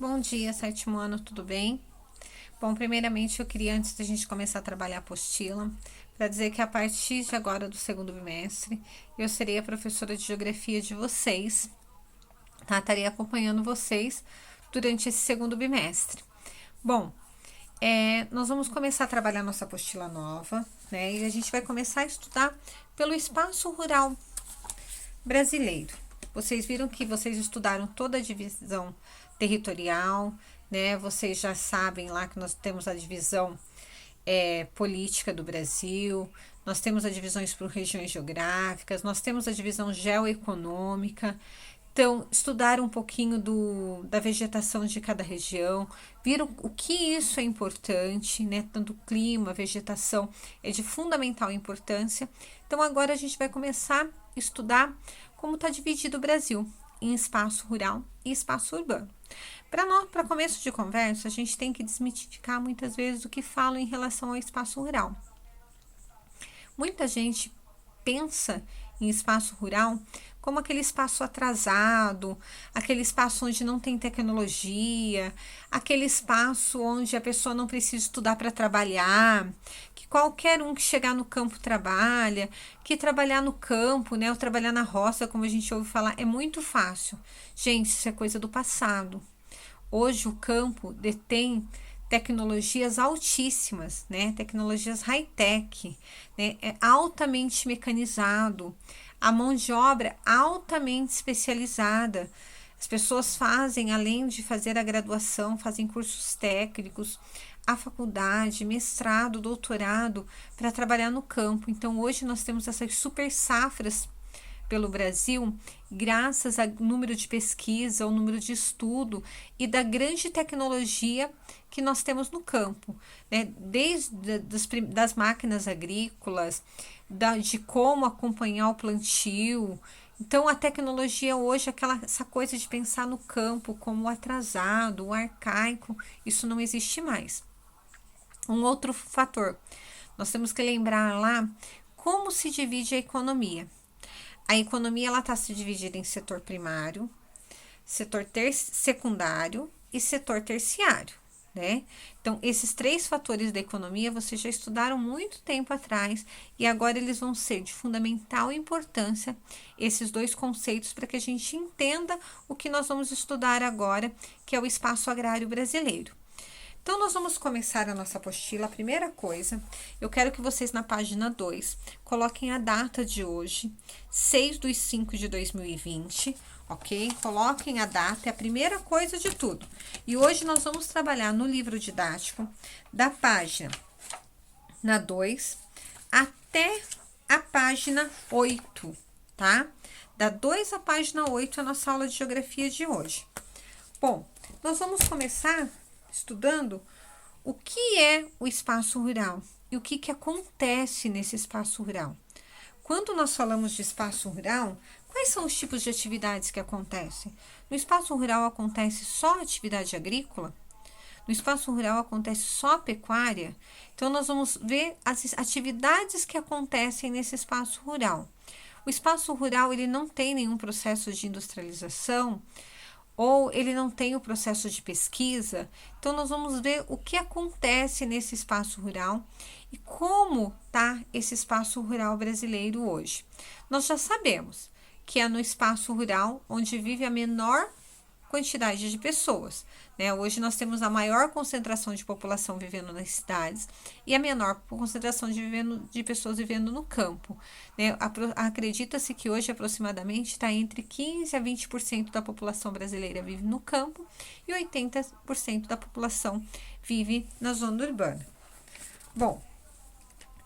Bom dia, sétimo ano, tudo bem? Bom, primeiramente eu queria, antes da gente começar a trabalhar a apostila, para dizer que a partir de agora do segundo bimestre, eu serei a professora de geografia de vocês, tá? Estarei acompanhando vocês durante esse segundo bimestre. Bom, nós vamos começar a trabalhar nossa apostila nova, né? E a gente vai começar a estudar pelo espaço rural brasileiro. Vocês viram que vocês estudaram toda a divisão territorial, né? Vocês já sabem lá que nós temos a divisão política do Brasil, nós temos as divisões por regiões geográficas, nós temos a divisão geoeconômica. Então, estudaram um pouquinho da vegetação de cada região, viram o que isso é importante, né? Tanto clima, vegetação é de fundamental importância. Então, agora a gente vai começar a estudar como está dividido o Brasil em espaço rural e espaço urbano. Para começo de conversa, a gente tem que desmitificar muitas vezes o que falam em relação ao espaço rural. Muita gente pensa em espaço rural como aquele espaço atrasado, aquele espaço onde não tem tecnologia, aquele espaço onde a pessoa não precisa estudar para trabalhar, que qualquer um que chegar no campo trabalha, que trabalhar no campo, né, ou trabalhar na roça, como a gente ouve falar, é muito fácil. Gente, isso é coisa do passado. Hoje o campo detém tecnologias altíssimas, né? Tecnologias high-tech, né? É altamente mecanizado, a mão de obra altamente especializada. As pessoas fazem, além de fazer a graduação, fazem cursos técnicos, a faculdade, mestrado, doutorado para trabalhar no campo. Então hoje nós temos essas super safras pelo Brasil, graças ao número de pesquisa, ao número de estudo e da grande tecnologia que nós temos no campo, né? Desde das máquinas agrícolas, de como acompanhar o plantio. Então, a tecnologia hoje, essa coisa de pensar no campo como atrasado, arcaico, isso não existe mais. Um outro fator, nós temos que lembrar lá como se divide a economia. A economia ela está se dividida em setor primário, setor secundário e setor terciário, né? Então, esses três fatores da economia vocês já estudaram muito tempo atrás e agora eles vão ser de fundamental importância, esses dois conceitos, para que a gente entenda o que nós vamos estudar agora, que é o espaço agrário brasileiro. Então, nós vamos começar a nossa apostila. A primeira coisa, eu quero que vocês na página 2 coloquem a data de hoje, 6/5/2020, ok? Coloquem a data, é a primeira coisa de tudo. E hoje nós vamos trabalhar no livro didático da página na 2 até a página 8, tá? Da 2 à página 8 é a nossa aula de geografia de hoje. Bom, nós vamos começar estudando o que é o espaço rural e o que acontece nesse espaço rural. Quando nós falamos de espaço rural, quais são os tipos de atividades que acontecem? No espaço rural acontece só atividade agrícola? No espaço rural acontece só pecuária? Então, nós vamos ver as atividades que acontecem nesse espaço rural. O espaço rural ele não tem nenhum processo de industrialização, ou ele não tem o processo de pesquisa. Então, nós vamos ver o que acontece nesse espaço rural e como está esse espaço rural brasileiro hoje. Nós já sabemos que é no espaço rural onde vive a menor quantidade de pessoas, né? Hoje nós temos a maior concentração de população vivendo nas cidades e a menor concentração de pessoas vivendo no campo, né? Acredita-se que hoje aproximadamente está entre 15 a 20% da população brasileira vive no campo e 80% da população vive na zona urbana. Bom,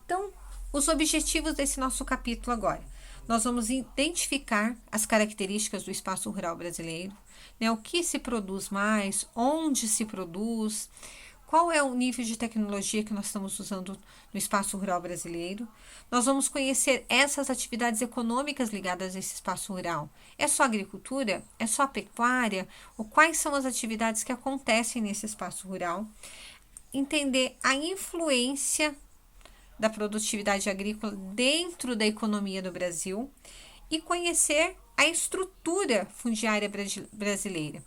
então os objetivos desse nosso capítulo agora. Nós vamos identificar as características do espaço rural brasileiro, né? O que se produz mais, onde se produz, qual é o nível de tecnologia que nós estamos usando no espaço rural brasileiro. Nós vamos conhecer essas atividades econômicas ligadas a esse espaço rural. É só agricultura? É só pecuária? Ou quais são as atividades que acontecem nesse espaço rural? Entender a influência da produtividade agrícola dentro da economia do Brasil e conhecer a estrutura fundiária brasileira.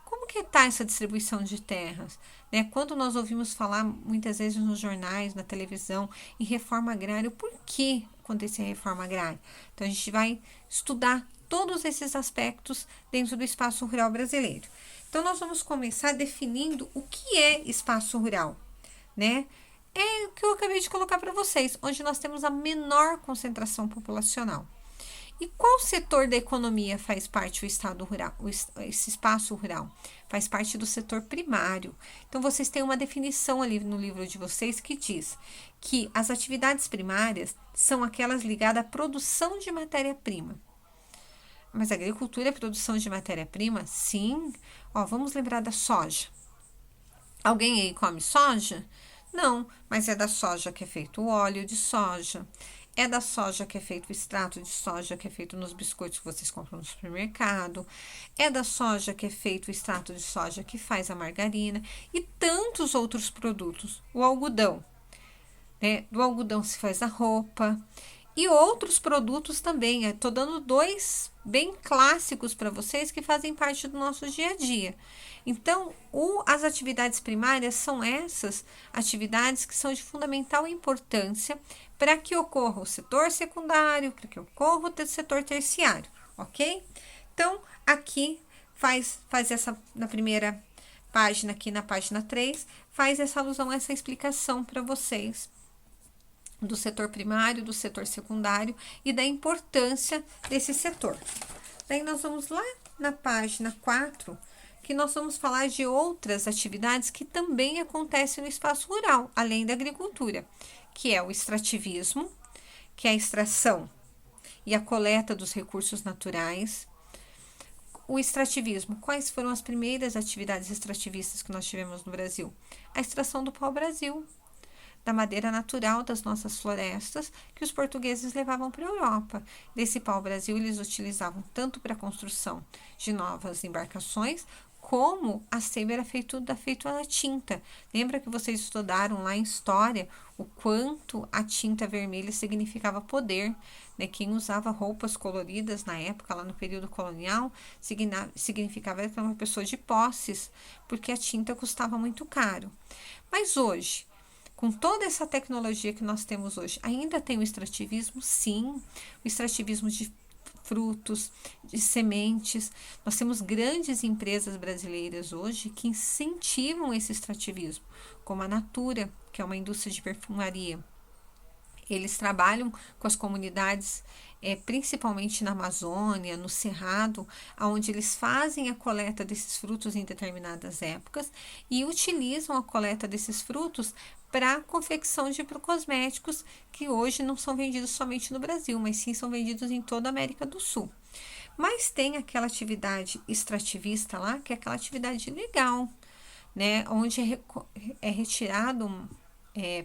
Como que está essa distribuição de terras? Né? Quando nós ouvimos falar muitas vezes nos jornais, na televisão, em reforma agrária, por que acontecer a reforma agrária? Então a gente vai estudar todos esses aspectos dentro do espaço rural brasileiro. Então nós vamos começar definindo o que é espaço rural, né? É o que eu acabei de colocar para vocês, onde nós temos a menor concentração populacional. E qual setor da economia faz parte do estado rural, esse espaço rural? Faz parte do setor primário. Então, vocês têm uma definição ali no livro de vocês que diz que as atividades primárias são aquelas ligadas à produção de matéria-prima. Mas a agricultura é produção de matéria-prima? Sim. Ó, vamos lembrar da soja. Alguém aí come soja? Não, mas é da soja que é feito o óleo de soja. É da soja que é feito o extrato de soja que é feito nos biscoitos que vocês compram no supermercado. É da soja que é feito o extrato de soja que faz a margarina e tantos outros produtos. O algodão, né? Do algodão se faz a roupa e outros produtos também. Estou dando dois bem clássicos para vocês que fazem parte do nosso dia a dia. Então, as atividades primárias são essas atividades que são de fundamental importância para que ocorra o setor secundário, para que ocorra o setor terciário, ok? Então, aqui faz essa, na primeira página, aqui na página 3, faz essa alusão, essa explicação para vocês do setor primário, do setor secundário e da importância desse setor. Daí nós vamos lá na página 4, que nós vamos falar de outras atividades que também acontecem no espaço rural, além da agricultura, que é o extrativismo, que é a extração e a coleta dos recursos naturais. O extrativismo, quais foram as primeiras atividades extrativistas que nós tivemos no Brasil? A extração do pau-brasil, da madeira natural das nossas florestas, que os portugueses levavam para a Europa. Desse pau-brasil eles utilizavam tanto para a construção de novas embarcações, como a seiva era feita a tinta. Lembra que vocês estudaram lá em história o quanto a tinta vermelha significava poder, né? Quem usava roupas coloridas na época, lá no período colonial, significava que era uma pessoa de posses, porque a tinta custava muito caro. Mas hoje, com toda essa tecnologia que nós temos hoje, ainda tem o extrativismo? Sim, o extrativismo de frutos, de sementes. Nós temos grandes empresas brasileiras hoje que incentivam esse extrativismo, como a Natura, que é uma indústria de perfumaria. Eles trabalham com as comunidades, principalmente na Amazônia, no Cerrado, onde eles fazem a coleta desses frutos em determinadas épocas e utilizam a coleta desses frutos para a confecção de cosméticos que hoje não são vendidos somente no Brasil, mas sim são vendidos em toda a América do Sul. Mas tem aquela atividade extrativista lá, que é aquela atividade legal, né? Onde é retirado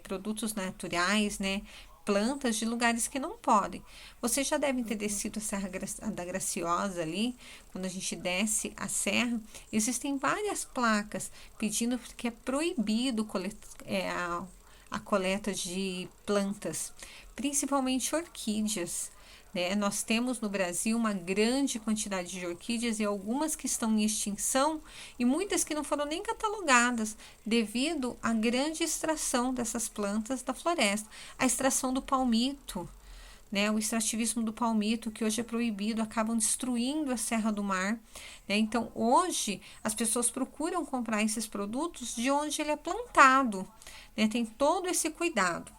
produtos naturais, né? Plantas de lugares que não podem. Vocês já devem ter descido a Serra da Graciosa ali, quando a gente desce a serra, existem várias placas pedindo que é proibido a coleta de plantas, principalmente orquídeas. Né? Nós temos no Brasil uma grande quantidade de orquídeas e algumas que estão em extinção e muitas que não foram nem catalogadas devido à grande extração dessas plantas da floresta. A extração do palmito, né? O extrativismo do palmito, que hoje é proibido, acabam destruindo a Serra do Mar. Né? Então, hoje, as pessoas procuram comprar esses produtos de onde ele é plantado. Né? Tem todo esse cuidado.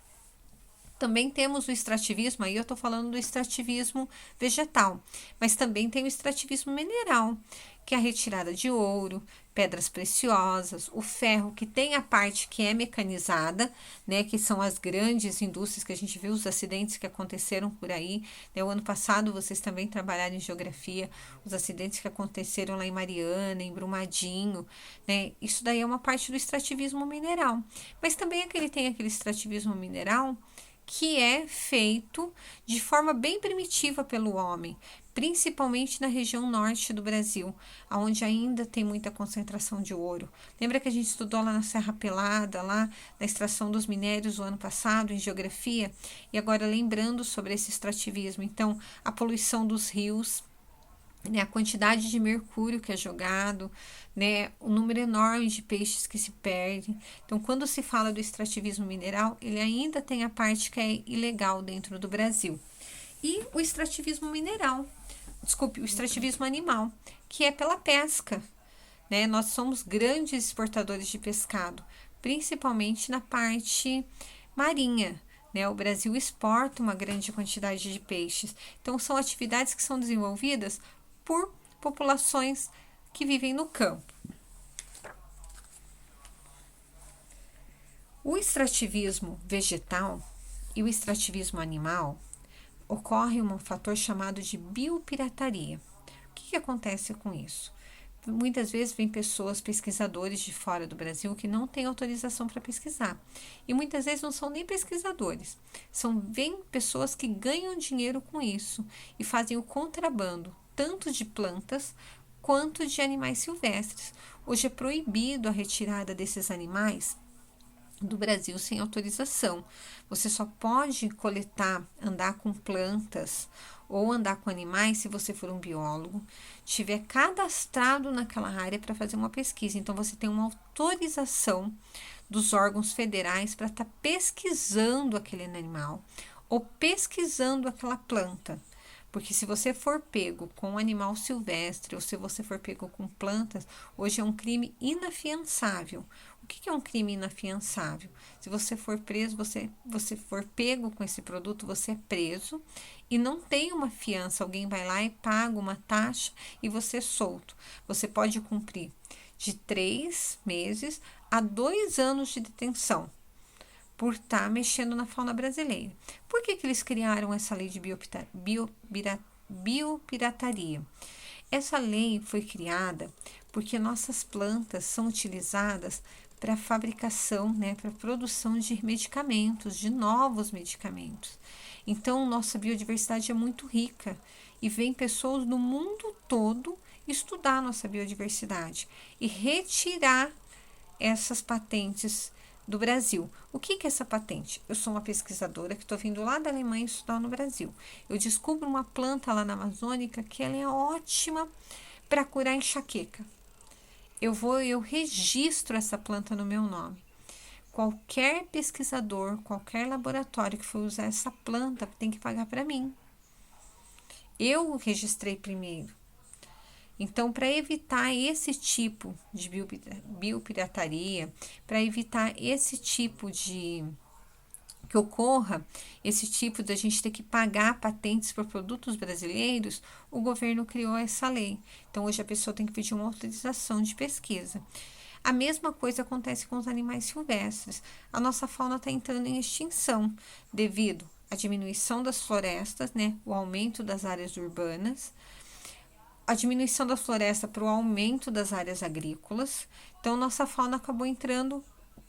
Também temos o extrativismo, aí eu estou falando do extrativismo vegetal, mas também tem o extrativismo mineral, que é a retirada de ouro, pedras preciosas, o ferro, que tem a parte que é mecanizada, né, que são as grandes indústrias que a gente viu, os acidentes que aconteceram por aí. Né, o ano passado vocês também trabalharam em geografia, os acidentes que aconteceram lá em Mariana, em Brumadinho, né, isso daí é uma parte do extrativismo mineral. Mas também tem aquele extrativismo mineral que é feito de forma bem primitiva pelo homem, principalmente na região norte do Brasil, onde ainda tem muita concentração de ouro. Lembra que a gente estudou lá na Serra Pelada, lá na extração dos minérios o ano passado, em geografia? E agora lembrando sobre esse extrativismo. Então, a poluição dos rios, né, a quantidade de mercúrio que é jogado, né, o número enorme de peixes que se perde. Então, quando se fala do extrativismo mineral, ele ainda tem a parte que é ilegal dentro do Brasil. E o extrativismo mineral, desculpe, o extrativismo animal, que é pela pesca, né? Nós somos grandes exportadores de pescado, principalmente na parte marinha. Né? O Brasil exporta uma grande quantidade de peixes. Então, são atividades que são desenvolvidas por populações que vivem no campo. O extrativismo vegetal e o extrativismo animal ocorre um fator chamado de biopirataria. O que acontece com isso? Muitas vezes vem pessoas, pesquisadores de fora do Brasil que não têm autorização para pesquisar. E muitas vezes não são nem pesquisadores. Vêm pessoas que ganham dinheiro com isso e fazem o contrabando, tanto de plantas quanto de animais silvestres. Hoje é proibido a retirada desses animais do Brasil sem autorização. Você só pode coletar, andar com plantas ou andar com animais se você for um biólogo, tiver cadastrado naquela área para fazer uma pesquisa. Então, você tem uma autorização dos órgãos federais para estar pesquisando aquele animal ou pesquisando aquela planta. Porque se você for pego com um animal silvestre ou se você for pego com plantas, hoje é um crime inafiançável. O que é um crime inafiançável? Se você for preso, você for pego com esse produto, você é preso e não tem uma fiança. Alguém vai lá e paga uma taxa e você é solto. Você pode cumprir de 3 meses a 2 anos de detenção por estar mexendo na fauna brasileira. Por que eles criaram essa lei de biopirataria? Essa lei foi criada porque nossas plantas são utilizadas para fabricação, né, para produção de medicamentos, de novos medicamentos. Então, nossa biodiversidade é muito rica e vem pessoas do mundo todo estudar nossa biodiversidade e retirar essas patentes do Brasil. O que é essa patente? Eu sou uma pesquisadora que estou vindo lá da Alemanha estudar no Brasil. Eu descubro uma planta lá na Amazônica que ela é ótima para curar enxaqueca. Eu registro essa planta no meu nome. Qualquer pesquisador, qualquer laboratório que for usar essa planta tem que pagar para mim. Eu registrei primeiro. Então, para evitar esse tipo de biopirataria, para evitar esse tipo de que ocorra, esse tipo de a gente ter que pagar patentes por produtos brasileiros, o governo criou essa lei. Então, hoje a pessoa tem que pedir uma autorização de pesquisa. A mesma coisa acontece com os animais silvestres. A nossa fauna está entrando em extinção devido à diminuição das florestas, né, o aumento das áreas urbanas, a diminuição da floresta para o aumento das áreas agrícolas. Então, nossa fauna acabou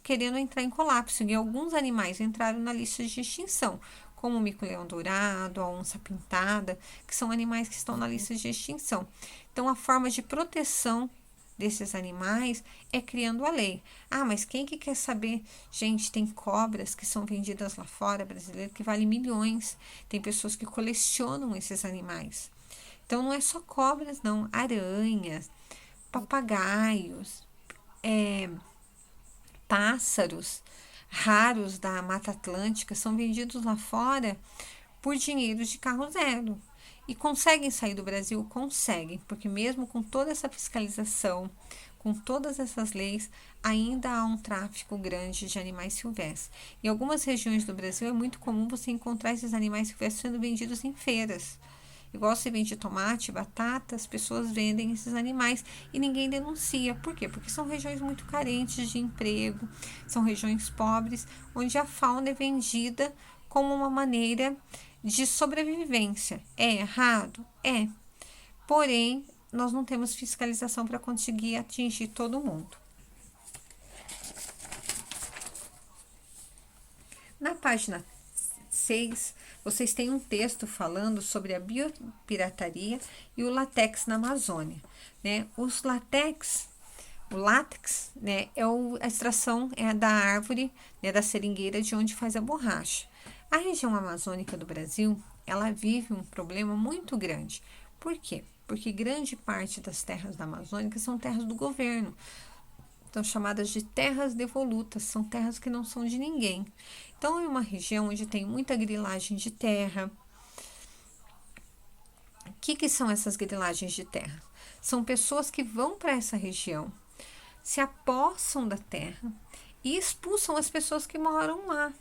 querendo entrar em colapso. E alguns animais entraram na lista de extinção, como o mico-leão dourado, a onça-pintada, que são animais que estão na lista de extinção. Então, a forma de proteção desses animais é criando a lei. Ah, mas quem que quer saber? Gente, tem cobras que são vendidas lá fora, brasileiro, que valem milhões. Tem pessoas que colecionam esses animais. Então, não é só cobras, não. Aranhas, papagaios, pássaros raros da Mata Atlântica são vendidos lá fora por dinheiro de carro zero. E conseguem sair do Brasil? Conseguem, porque mesmo com toda essa fiscalização, com todas essas leis, ainda há um tráfico grande de animais silvestres. Em algumas regiões do Brasil é muito comum você encontrar esses animais silvestres sendo vendidos em feiras. Igual se vende tomate, batata, as pessoas vendem esses animais e ninguém denuncia. Por quê? Porque são regiões muito carentes de emprego, são regiões pobres, onde a fauna é vendida como uma maneira de sobrevivência. É errado? É. Porém, nós não temos fiscalização para conseguir atingir todo mundo. Na página 6, vocês têm um texto falando sobre a biopirataria e o látex na Amazônia. Né? O látex, né, a extração da árvore, né, da seringueira de onde faz a borracha. A região amazônica do Brasil, ela vive um problema muito grande. Por quê? Porque grande parte das terras da Amazônia são terras do governo. São chamadas de terras devolutas, são terras que não são de ninguém. Então, é uma região onde tem muita grilagem de terra. O que são essas grilagens de terra? São pessoas que vão para essa região, se apossam da terra e expulsam as pessoas que moram lá.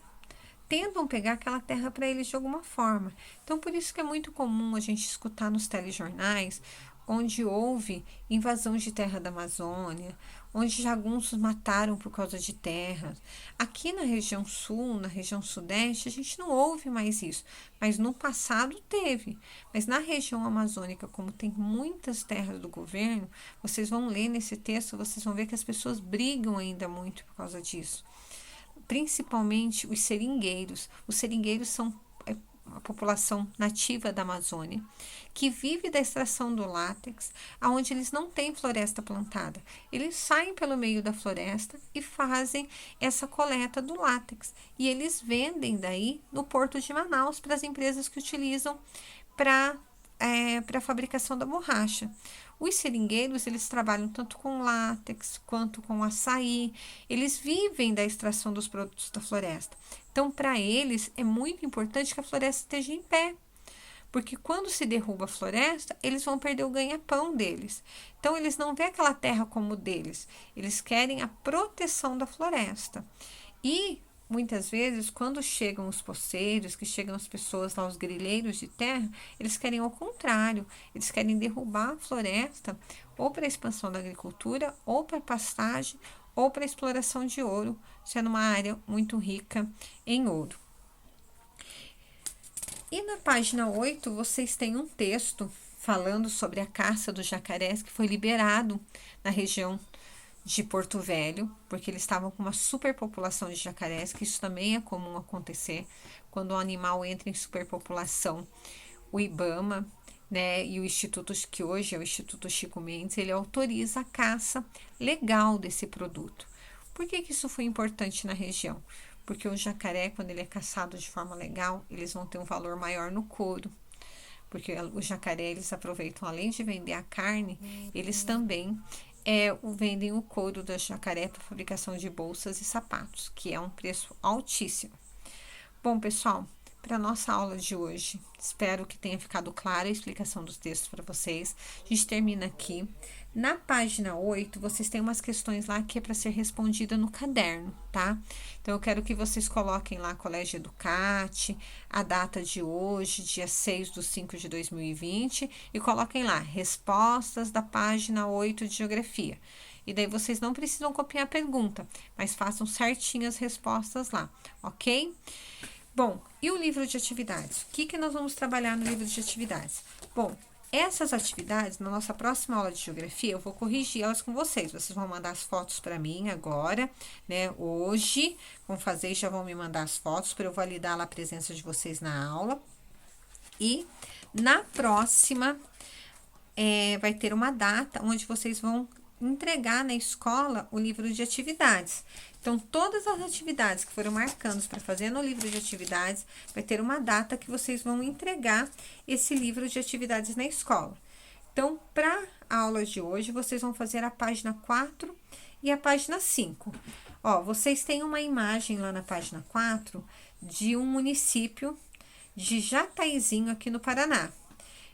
Tentam pegar aquela terra para eles de alguma forma. Então, por isso que é muito comum a gente escutar nos telejornais onde houve invasão de terra da Amazônia, onde jagunços mataram por causa de terras. Aqui na região sul, na região sudeste, a gente não ouve mais isso, mas no passado teve. Mas na região amazônica, como tem muitas terras do governo, vocês vão ler nesse texto, vocês vão ver que as pessoas brigam ainda muito por causa disso. Principalmente os seringueiros. Os seringueiros são a população nativa da Amazônia, que vive da extração do látex, onde eles não têm floresta plantada. Eles saem pelo meio da floresta e fazem essa coleta do látex. E eles vendem daí no porto de Manaus para as empresas que utilizam para a fabricação da borracha. Os seringueiros, eles trabalham tanto com látex quanto com açaí. Eles vivem da extração dos produtos da floresta. Então, para eles, é muito importante que a floresta esteja em pé. Porque quando se derruba a floresta, eles vão perder o ganha-pão deles. Então, eles não veem aquela terra como deles. Eles querem a proteção da floresta. E muitas vezes, quando chegam os poceiros, que chegam as pessoas lá, os grileiros de terra, eles querem ao contrário, eles querem derrubar a floresta ou para a expansão da agricultura, ou para pastagem, ou para exploração de ouro, sendo uma área muito rica em ouro. E na página 8, vocês têm um texto falando sobre a caça dos jacarés que foi liberado na região de Porto Velho, porque eles estavam com uma superpopulação de jacarés, que isso também é comum acontecer quando um animal entra em superpopulação. O IBAMA, né, e o Instituto, que hoje é o Instituto Chico Mendes, ele autoriza a caça legal desse produto. Por que isso foi importante na região? Porque o jacaré, quando ele é caçado de forma legal, eles vão ter um valor maior no couro. Porque o jacaré, eles aproveitam, além de vender a carne, eles também vendem o couro da jacaré para fabricação de bolsas e sapatos, que é um preço altíssimo. Bom, pessoal, para a nossa aula de hoje, espero que tenha ficado clara a explicação dos textos para vocês. A gente termina aqui. Na página 8, vocês têm umas questões lá que é para ser respondida no caderno, tá? Então, eu quero que vocês coloquem lá Colégio Educate, a data de hoje, dia 6/5/2020, e coloquem lá respostas da página 8 de Geografia. E daí vocês não precisam copiar a pergunta, mas façam certinho as respostas lá, ok? Bom, e o livro de atividades? O que nós vamos trabalhar no livro de atividades? Bom, essas atividades, na nossa próxima aula de geografia, eu vou corrigir elas com vocês. Vocês vão mandar as fotos para mim agora, né? Hoje, vão fazer e já vão me mandar as fotos para eu validar a presença de vocês na aula. E na próxima, vai ter uma data onde vocês vão entregar na escola o livro de atividades. Então, todas as atividades que foram marcadas para fazer no livro de atividades, vai ter uma data que vocês vão entregar esse livro de atividades na escola. Então, para a aula de hoje, vocês vão fazer a página 4 e a página 5. Ó, vocês têm uma imagem lá na página 4 de um município de Jataizinho, aqui no Paraná.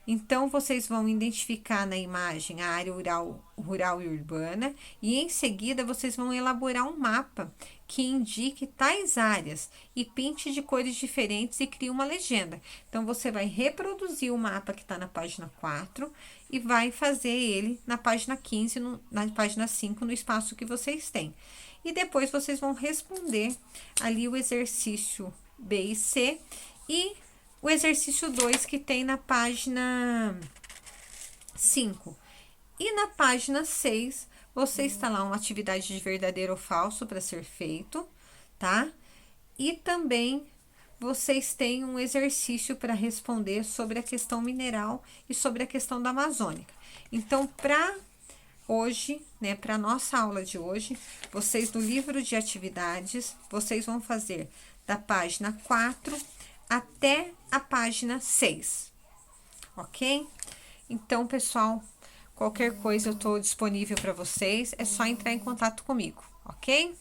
Então, vocês vão identificar na imagem a área rural e urbana e, em seguida, vocês vão elaborar um mapa que indique tais áreas e pinte de cores diferentes e crie uma legenda. Então, você vai reproduzir o mapa que está na página 4 e vai fazer ele na página 15, na página 5, no espaço que vocês têm. E depois, vocês vão responder ali o exercício B e C e o exercício 2 que tem na página 5. E na página 6, você está lá uma atividade de verdadeiro ou falso para ser feito, tá? E também vocês têm um exercício para responder sobre a questão mineral e sobre a questão da Amazônica. Então, para hoje, né, para nossa aula de hoje, vocês no livro de atividades, vocês vão fazer da página 4 até a página 6, ok? Então, pessoal, qualquer coisa eu estou disponível para vocês, é só entrar em contato comigo, ok?